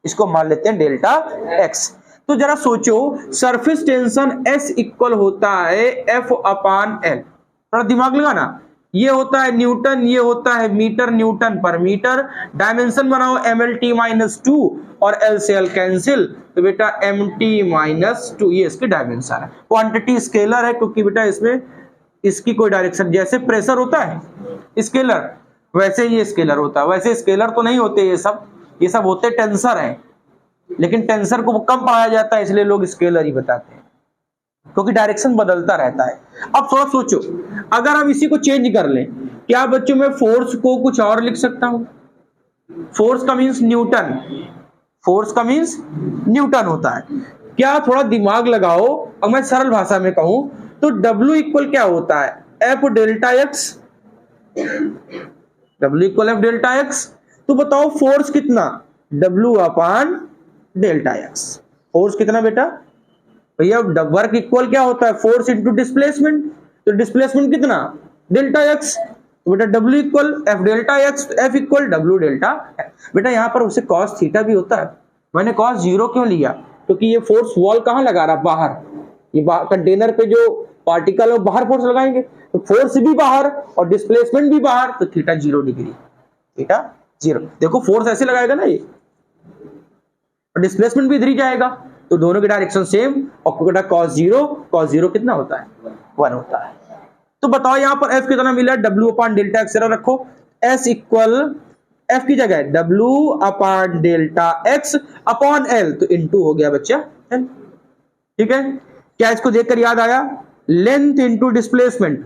इसको मान लेते हैं डेल्टा एक्स। तो जरा सोचो, सरफेस टेंशन S इक्वल होता है F अपान L। थोड़ा दिमाग लगाना, ये होता है न्यूटन, ये होता है मीटर, न्यूटन पर मीटर। डायमेंशन बनाओ MLT-2 और L से L कैंसिल, तो बेटा MT-2 ये इसकी डायमेंशन है। क्वांटिटी स्केलर है क्योंकि बेटा इसमें इसकी कोई डायरेक्शन, जैसे प्रेशर होता है स्केलर, वैसे ये स्केलर होता है। वैसे स्केलर तो नहीं होते ये सब होते टेंसर हैं, लेकिन टेंसर को कम पाया जाता है इसलिए लोग स्केलर ही बताते हैं, क्योंकि डायरेक्शन बदलता रहता है। अब थोड़ा सोचो, अगर हम इसी को चेंज कर लें, क्या बच्चों में फोर्स को कुछ और लिख सकता हूं? फोर्स का मींस न्यूटन, फोर्स का मींस न्यूटन होता है। क्या थोड़ा दिमाग लगाओ, और मैं सरल भाषा में कहूं तो W इक्वल क्या होता है? F delta x, W equal F delta x. तो बताओ फोर्स कितना? W upon delta x. Force कितना बेटा? भैया वर्क इक्वल क्या होता है? फोर्स इंटू डिस्प्लेसमेंट, तो डिस्प्लेसमेंट कितना? Delta x. तो बेटा W equal F delta x, F equal W delta. बेटा यहाँ पर उसे कॉस थीटा भी होता है। मैंने कॉस 0 क्यों लिया? क्योंकि ये फोर्स वॉल कहाँ लगा रहा? बाहर। ये कंटेनर पे जो पार्टिकल है बाहर फोर्स लगाएंगे, तो फोर्स भी बाहर और डिस्प्लेसमेंट भी बाहर, तो थीटा 0 डिग्री, थीटा 0। देखो फोर्स ऐसे लगाएगा ना ये, और डिस्प्लेसमेंट भी इधर ही जाएगा, तो दोनों की डायरेक्शन सेम। और बेटा cos 0 कितना होता है? 1 होता है। तो बताओ यहाँ पर F कितना मिला? W अपान डेल्टा एक्स रखो, S इक्वल F की जगह W upon delta x upon L, तो इनटू हो गया बच्चा L, ठीक है। क्या इसको देखकर याद आया? Length into displacement,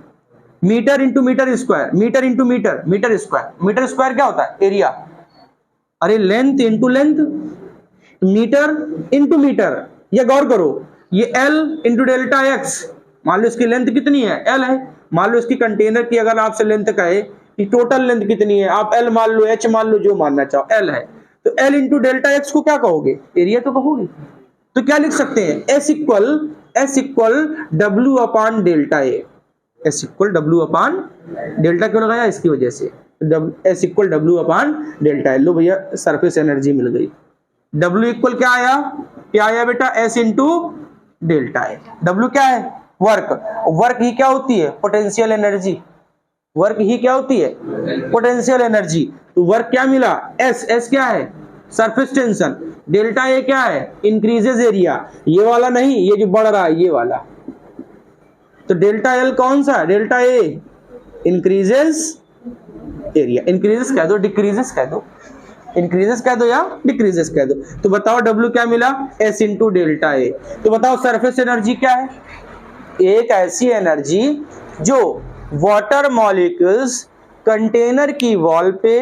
metre into metre square, metre into metre, metre square. Metre square क्या होता है? एरिया। अरे length into length, metre into metre. ये गौर करो, ये L इंटू डेल्टा एक्स, मान लो इसकी लेंथ कितनी है? L है। मान लो इसकी कंटेनर की अगर आपसे लेंथ कहे कि टोटल लेंथ कितनी है, आप L मान लो, H मान लो, जो मानना चाहो, L है, तो L इंटू डेल्टा एक्स को क्या कहोगे? एरिया तो कहोगे। तो क्या लिख सकते हैं? S equal W upon delta a. S equal W upon delta क्यों लगाया? इसकी वजह से S equal W upon delta a. लो भैया सरफेस एनर्जी मिल गई। W इक्वल क्या आया? क्या आया बेटा? S into delta A. W क्या है? वर्क। वर्क ही क्या होती है? Potential energy. वर्क ही क्या होती है? Potential energy. तो वर्क क्या मिला? S क्या है? Surface tension. डेल्टा ए क्या है? Increases area. ये वाला नहीं, ये जो बढ़ रहा है ये वाला। तो डेल्टा L कौन सा? Delta A increases area. Increases कह दो, डिक्रीजेस कह दो, इंक्रीजेस कह दो या डिक्रीजेस कह दो। तो बताओ W क्या मिला, S इंटू डेल्टा ए। तो बताओ सरफेस एनर्जी क्या है, एक ऐसी एनर्जी जो वाटर मॉलिक्यूल्स कंटेनर की वॉल पे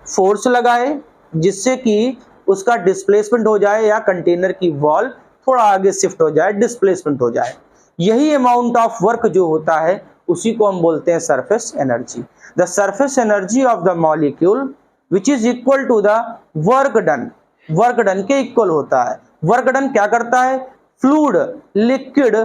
फोर्स लगाए जिससे कि उसका डिस्प्लेसमेंट हो जाए या कंटेनर की वॉल थोड़ा आगे शिफ्ट हो जाए, डिस्प्लेसमेंट हो जाए। यही अमाउंट ऑफ वर्क जो होता है उसी को हम बोलते हैं surface energy. The surface energy of the molecule which is equal to the work done, work done के इक्वल होता है। वर्क डन क्या करता है, fluid liquid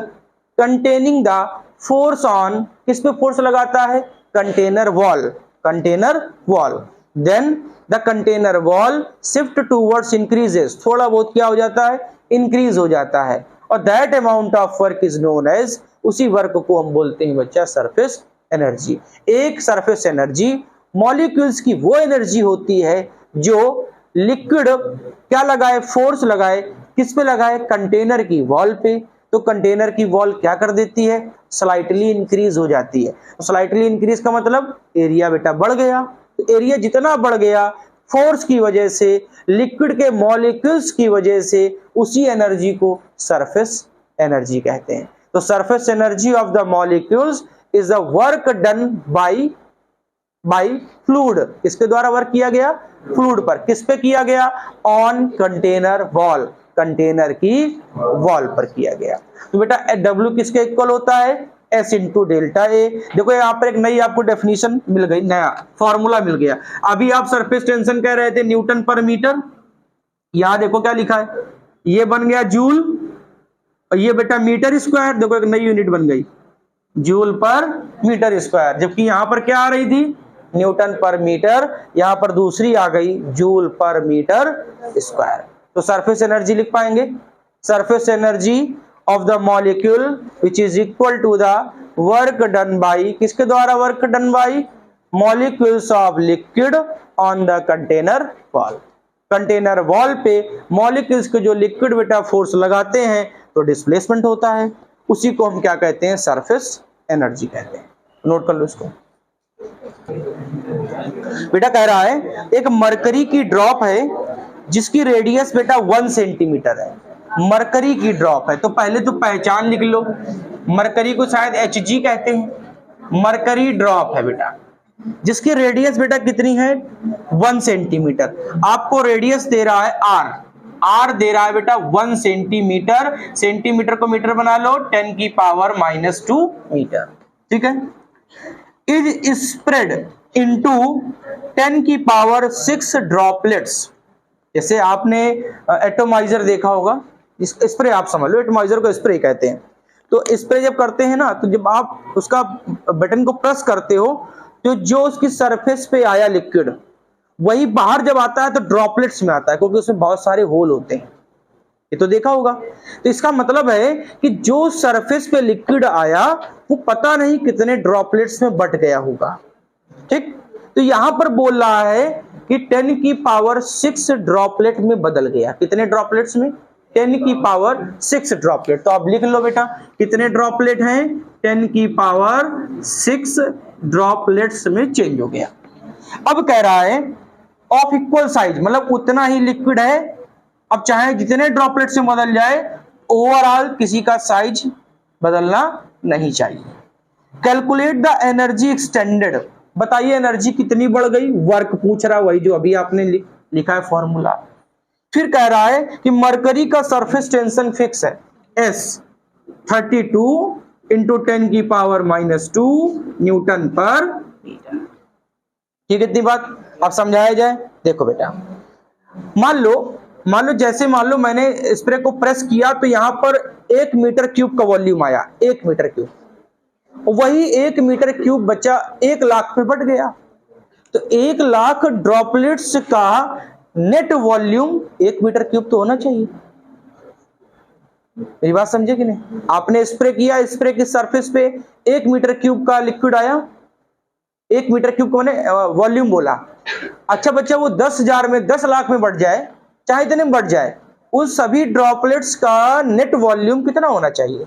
containing the force on, किस पे फोर्स लगाता है, container wall, container wall. Then the container wall shift towards increases, थोड़ा बहुत क्या हो जाता है, इंक्रीज हो जाता है। और that amount of work is known as, उसी वर्क को हम बोलते हैं बच्चा सरफेस एनर्जी। एक सरफेस एनर्जी मॉलिक्यूल्स की वो एनर्जी होती है जो लिक्विड क्या लगाए, फोर्स लगाए, किस पे लगाए, कंटेनर की वॉल पे। तो कंटेनर की वॉल क्या कर देती है, स्लाइटली इंक्रीज हो जाती है। तो स्लाइटली इंक्रीज का मतलब एरिया बेटा बढ़ गया। तो एरिया जितना बढ़ गया फोर्स की वजह से, लिक्विड के मॉलिक्यूल्स की वजह से, उसी एनर्जी को सरफेस एनर्जी कहते हैं। तो surface energy of the molecules is the work done by fluid, किसके द्वारा वर्क किया गया, फ्लूइड पर। किस पे किया गया, ऑन कंटेनर वॉल, कंटेनर की वॉल पर किया गया। तो बेटा W किसके इक्वल होता है, S इंटू डेल्टा ए। देखो यहाँ पर एक नई आपको डेफिनेशन मिल गई, नया फॉर्मूला मिल गया। अभी आप सरफेस टेंशन कह रहे थे न्यूटन पर मीटर, यहां देखो क्या लिखा है, ये बन गया जूल, और ये बेटा मीटर स्क्वायर। देखो एक नई यूनिट बन गई, जूल पर मीटर स्क्वायर, जबकि यहां पर क्या आ रही थी, न्यूटन पर मीटर, यहां पर दूसरी आ गई जूल पर मीटर स्क्वायर। तो सरफेस एनर्जी लिख पाएंगे, surface energy of the molecule which is equal to the work done by, किसके द्वारा work done by, molecules of liquid on the container wall. Container wall पे मॉलिक्यूल्स के जो लिक्विड बेटा फोर्स लगाते हैं तो डिस्प्लेसमेंट होता है, उसी को हम क्या कहते हैं, सरफेस एनर्जी कहते हैं। नोट कर लो इसको। बेटा कह रहा है एक मरकरी की ड्रॉप है जिसकी रेडियस बेटा 1 सेंटीमीटर है, मरकरी की ड्रॉप है। तो पहले तो पहचान लिख लो, मरकरी को शायद Hg कहते हैं। मरकरी ड्रॉप है बेटा जिसकी रेडियस बेटा कितनी है, 1 सेंटीमीटर। आपको रेडियस दे रहा है R दे रहा है बेटा 1 सेंटीमीटर, सेंटीमीटर को मीटर बना लो, 10 की पावर -2 मीटर, ठीक है। इज स्प्रेड इनटू 10 की पावर 6 ड्रॉपलेट्स। जैसे आपने एटोमाइजर देखा होगा, स्प्रे आप समझ लो, एटोमाइजर को स्प्रे कहते हैं। तो स्प्रे जब करते हैं ना, तो जब आप उसका बटन को प्रेस करते हो तो जो उसकी सरफेस पे आया लिक्विड वही बाहर जब आता है तो ड्रॉपलेट्स में आता है, क्योंकि उसमें बहुत सारे होल होते हैं, ये तो देखा होगा। तो इसका मतलब है कि जो सरफेस पे लिक्विड आया वो पता नहीं कितने ड्रॉपलेट्स में बट गया होगा, ठीक। तो यहां पर बोल रहा है कि 10 की पावर 6 ड्रॉपलेट में बदल गया। कितने ड्रॉपलेट्स में, 10 की पावर 6 ड्रॉपलेट। तो आप लिख लो बेटा कितने ड्रॉपलेट हैं, 10 की पावर 6 ड्रॉपलेट्स में चेंज हो गया। अब कह रहा है ऑफ इक्वल साइज, मतलब उतना ही लिक्विड है, अब चाहे जितने ड्रॉपलेट से बदल जाए ओवरऑल किसी का साइज बदलना नहीं चाहिए। कैलकुलेट द एनर्जी एक्सटेंडेड, बताइए एनर्जी कितनी बढ़ गई, वर्क पूछ रहा, वही जो अभी आपने लिखा है फॉर्मूला। फिर कह रहा है कि मरकरी का सरफेस टेंशन फिक्स है S 32 इंटू 10 की पावर -2 न्यूटन पर मीटर। ठीक है, इतनी बात अब समझाया जाए। देखो बेटा मान लो जैसे मान लो मैंने स्प्रे को प्रेस किया तो यहां पर 1 मीटर क्यूब का वॉल्यूम आया, 1 मीटर क्यूब, वही 1 मीटर क्यूब बचा 1 लाख पे बढ़ गया। तो 1 लाख ड्रॉपलेट्स का नेट वॉल्यूम 1 मीटर क्यूब तो होना चाहिए। मेरी बात समझे कि नहीं, आपने स्प्रे किया, स्प्रे की सरफेस पे 1 मीटर क्यूब का लिक्विड आया, 1 मीटर क्यूब को मैंने वॉल्यूम बोला। अच्छा बच्चा वो 10,000 में 10 लाख में बढ़ जाए, चाहे इतने में बढ़ जाए, उस सभी ड्रॉपलेट्स का नेट वॉल्यूम कितना होना चाहिए।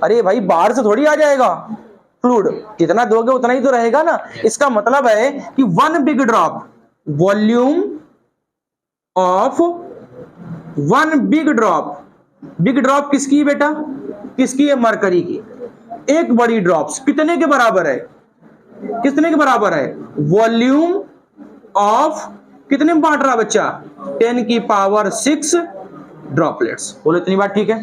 अरे भाई बाहर से थोड़ी आ जाएगा, फ्लूइड, जितना दोगे उतना ही तो रहेगा ना। इसका मतलब है कि one big drop, volume of one big drop, big drop किसकी है बेटा, किसकी है, मरकरी की। एक बड़ी ड्रॉप्स कितने के बराबर है, कितने के बराबर है, वॉल्यूम ऑफ, कितने में बांट रहा बच्चा, 10⁶ ड्रॉपलेट्स। बोलो इतनी बात ठीक है।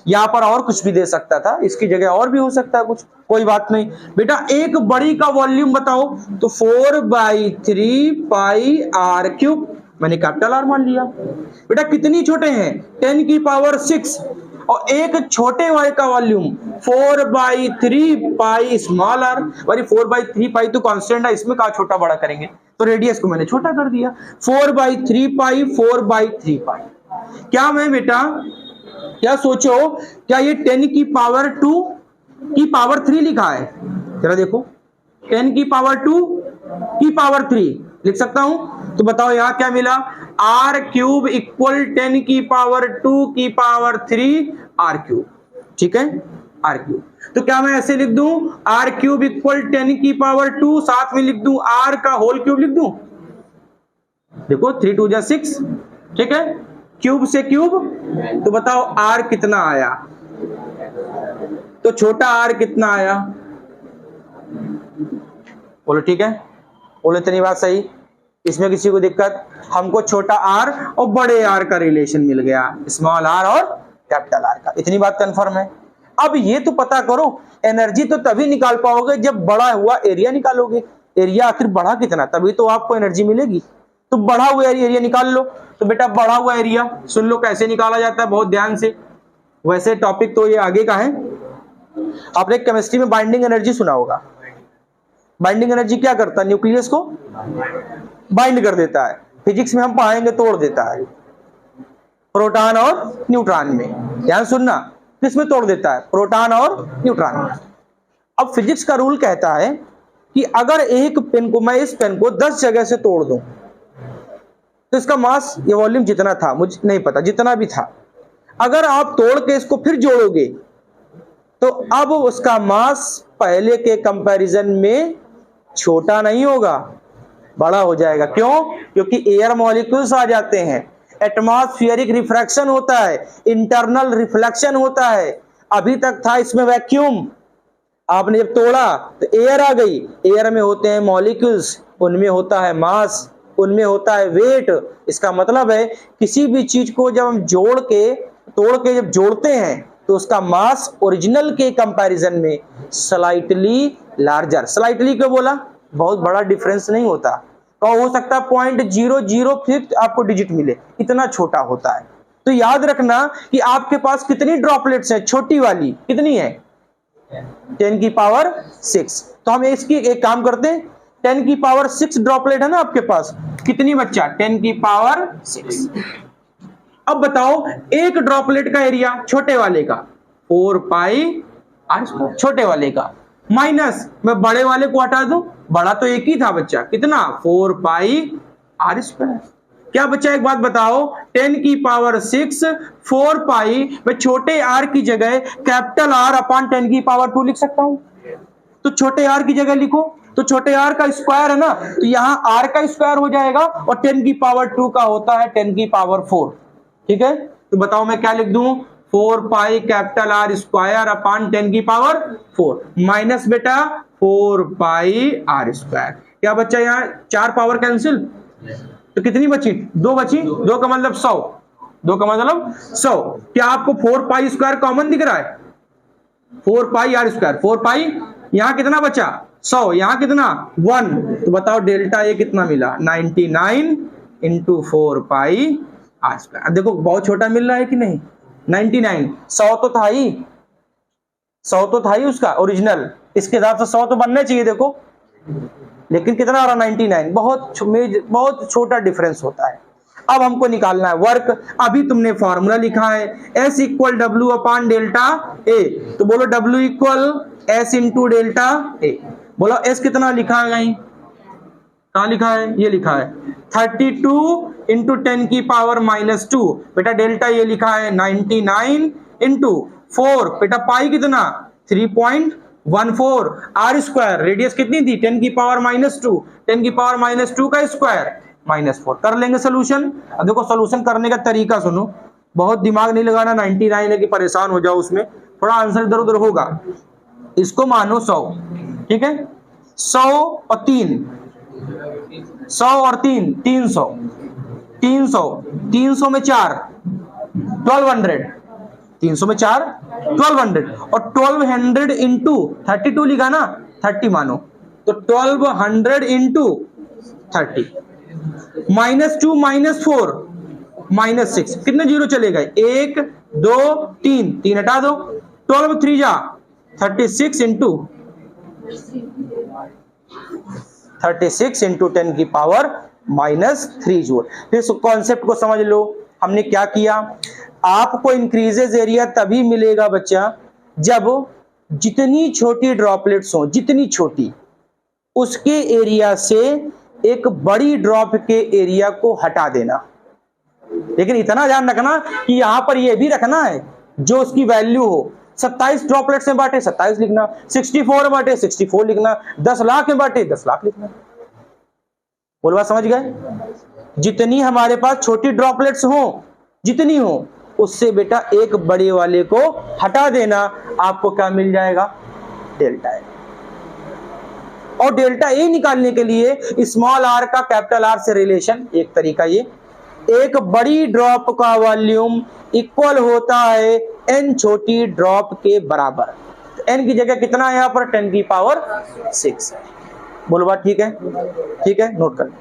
यहां पर और कुछ भी दे सकता था, इसकी जगह और भी हो सकता है कुछ, कोई बात नहीं बेटा। एक बड़ी का वॉल्यूम बताओ तो 4/3 पाई r³, मैंने कैपिटल आर मान लिया। बेटा कितनी छोटे हैं, 10⁶, और एक छोटे वाले का वॉल्यूम 4/3 पाई स्मॉल आर। भाई 4/3 पाई तो कांस्टेंट है, इसमें कहा छोटा बड़ा करेंगे, तो रेडियस को मैंने छोटा कर दिया, 4/3 पाई 4/3 पाई। क्या मैं बेटा, क्या सोचो, क्या ये 10⁻² की पावर 3 लिखा है, जरा देखो 10⁻² लिख सकता हूं, तो बताओ यहां क्या मिला, r³ इक्वल 10⁻²³ r³, ठीक है, r³। तो क्या मैं ऐसे लिख दूं, r³ इक्वल 10⁻², साथ में लिख दूं r का होल क्यूब लिख दूं, देखो 3 2 जा 6, ठीक है, क्यूब से क्यूब, तो बताओ r कितना आया, तो छोटा r कितना आया, बोलो ठीक है, बोलो इतनी बात सही, इसमें किसी को दिक्कत, हमको छोटा r और बड़े r का रिलेशन मिल गया, स्मॉल r और कैपिटल R का, इतनी बात कंफर्म है। अब ये तो पता करो, एनर्जी तो तभी निकाल पाओगे जब बड़ा हुआ एरिया निकालोगे, एरिया आखिर बढ़ा कितना, तभी तो आपको एनर्जी मिलेगी। तो बढ़ा हुआ एरिया निकाल लो। तो बेटा बढ़ा हुआ एरिया सुन लो कैसे निकाला जाता है बहुत ध्यान से, वैसे टॉपिक तो ये आगे का है। आपने केमिस्ट्री में बाइंडिंग एनर्जी सुना होगा, बाइंडिंग एनर्जी क्या करता है, न्यूक्लियस को बाइंड कर देता है, फिजिक्स में हम पढ़ाएंगे तोड़ देता है, प्रोटॉन और न्यूट्रॉन में, ध्यान सुनना, किसमें तोड़ देता है, प्रोटॉन और न्यूट्रॉन में। अब फिजिक्स का रूल कहता है कि अगर एक पेन को, मैं इस पेन को 10 जगह से तोड़ दूं, तो इसका मास या वॉल्यूम जितना था मुझे नहीं पता, जितना भी था, अगर आप तोड़ के इसको फिर जोड़ोगे तो अब उसका मास पहले के कंपैरिजन में छोटा नहीं होगा, बड़ा हो जाएगा। क्यों? क्योंकि एयर मॉलिक्यूल्स आ जाते हैं, एटमॉस्फेरिक रिफ्रैक्शन होता है, इंटरनल रिफ्लेक्शन होता है। अभी तक था इसमें वैक्यूम, आपने जब तोड़ा तो एयर आ गई, एयर में होते हैं मॉलिक्यूल्स, उनमें होता है मास, उनमें होता है वेट। इसका मतलब है किसी भी चीज को जब हम जोड़ के तोड़ के जब जोड़ते हैं तो उसका मास ओरिजिनल के कंपैरिजन में स्लाइटली लार्जर, स्लाइटली क्यों बोला, बहुत बड़ा डिफरेंस नहीं होता, तो हो सकता है 0.005 आपको डिजिट मिले, इतना छोटा होता है। तो याद रखना कि आपके पास कितनी ड्रॉपलेट्स है, छोटी वाली कितनी है, 10⁶। तो हम इसकी एक काम करते हैं, 10⁶ ड्रॉपलेट है ना आपके पास, कितनी बच्चा, 10⁶। अब बताओ एक ड्रॉपलेट का एरिया छोटे वाले का 4 पाई r², छोटे वाले का, माइनस मैं बड़े वाले को हटा दूं, बड़ा तो एक ही था बच्चा, कितना, 4 पाई r²। क्या बच्चा एक बात बताओ, 10⁶ 4 पाई, मैं छोटे r की जगह कैपिटल R अपॉन 10⁻² लिख सकता हूं। तो छोटे r की जगह लिखो, तो छोटे r का स्क्वायर है ना, तो यहां r का स्क्वायर हो जाएगा, और 10⁻² का होता है 10⁻⁴, ठीक है। तो बताओ मैं क्या लिख दूं, 4 pi capital R² upon 10⁻⁴, minus बेटा 4 पाई r²। क्या बच्चा यहाँ 4 पावर कैंसिल, तो कितनी बची, 2 बची, 2 का मतलब 100, 2 का मतलब 100। क्या आपको 4 पाई स्क्वायर कॉमन दिख रहा है, 4 पाई r², 4 पाई, यहां कितना बचा 100, यहां कितना 1, तो बताओ डेल्टा ये कितना मिला, 99 × 4 पाई r²। देखो बहुत छोटा मिल रहा है कि नहीं, 99, 100 तो था ही, 100 तो था ही उसका ओरिजिनल, इसके हिसाब से 100 तो बनना चाहिए देखो, लेकिन कितना आ रहा 99, बहुत छोटा डिफरेंस होता है। अब हमको निकालना है वर्क, अभी तुमने फॉर्मूला लिखा है S = W upon delta A, तो बोलो W = S × डेल्टा A। बोलो S कितना लिखा है, कहीं कहाँ लिखा है, ये लिखा है 32 × 10⁻⁻², बेटा डेल्टा ये लिखा है 99 × 4, बेटा पाई कितना 3.1, 14 आर स्क्वायर, रेडियस कितनी थी 10 की पावर -2, 10 की पावर -2 का स्क्वायर -4। कर लेंगे सोल्यूशन। अब देखो सोल्यूशन करने का तरीका सुनो, बहुत दिमाग नहीं लगाना 99 है कि परेशान हो जाओ उसमें, थोड़ा आंसर इधर उधर होगा। इसको मानो 100, ठीक है, 100 और 3, 100 और 3 300, 300, 300 में 4 1200, 300 में 4 1200, और 1200 इंटू 32 लिखा ना, 30 मानो, तो 1200 इंटू 30, -2 -4 -6, कितने जीरो चले गए, 1 2 3, 3 हटा दो, 12 3 जा 36 इंटू 36 इंटू 10 की पावर -3 जूल। फिर कॉन्सेप्ट को समझ लो, हमने क्या किया, आपको इंक्रीजेज एरिया तभी मिलेगा बच्चा जब जितनी छोटी ड्रॉपलेट्स हो, जितनी छोटी, उसके एरिया से एक बड़ी ड्रॉप के एरिया को हटा देना। लेकिन इतना ध्यान रखना कि यहां पर यह भी रखना है जो उसकी वैल्यू हो। 27 ड्रॉपलेट्स में बांटे 27 लिखना, 64 में बांटे 64 लिखना, 10 लाख में बांटे 10 लाख लिखना। बोल बात समझ गए? जितनी हमारे पास छोटी ड्रॉपलेट्स हो, जितनी हो, उससे बेटा एक बड़े वाले को हटा देना, आपको क्या मिल जाएगा, डेल्टा ए। और डेल्टा ए निकालने के लिए स्मॉल आर का कैपिटल आर से रिलेशन, एक तरीका ये, एक बड़ी ड्रॉप का वॉल्यूम इक्वल होता है n छोटी ड्रॉप के बराबर। n की जगह कितना है यहाँ पर, 10 की पावर 6 है। बोलो बात ठीक है? ठीक है, नोट कर।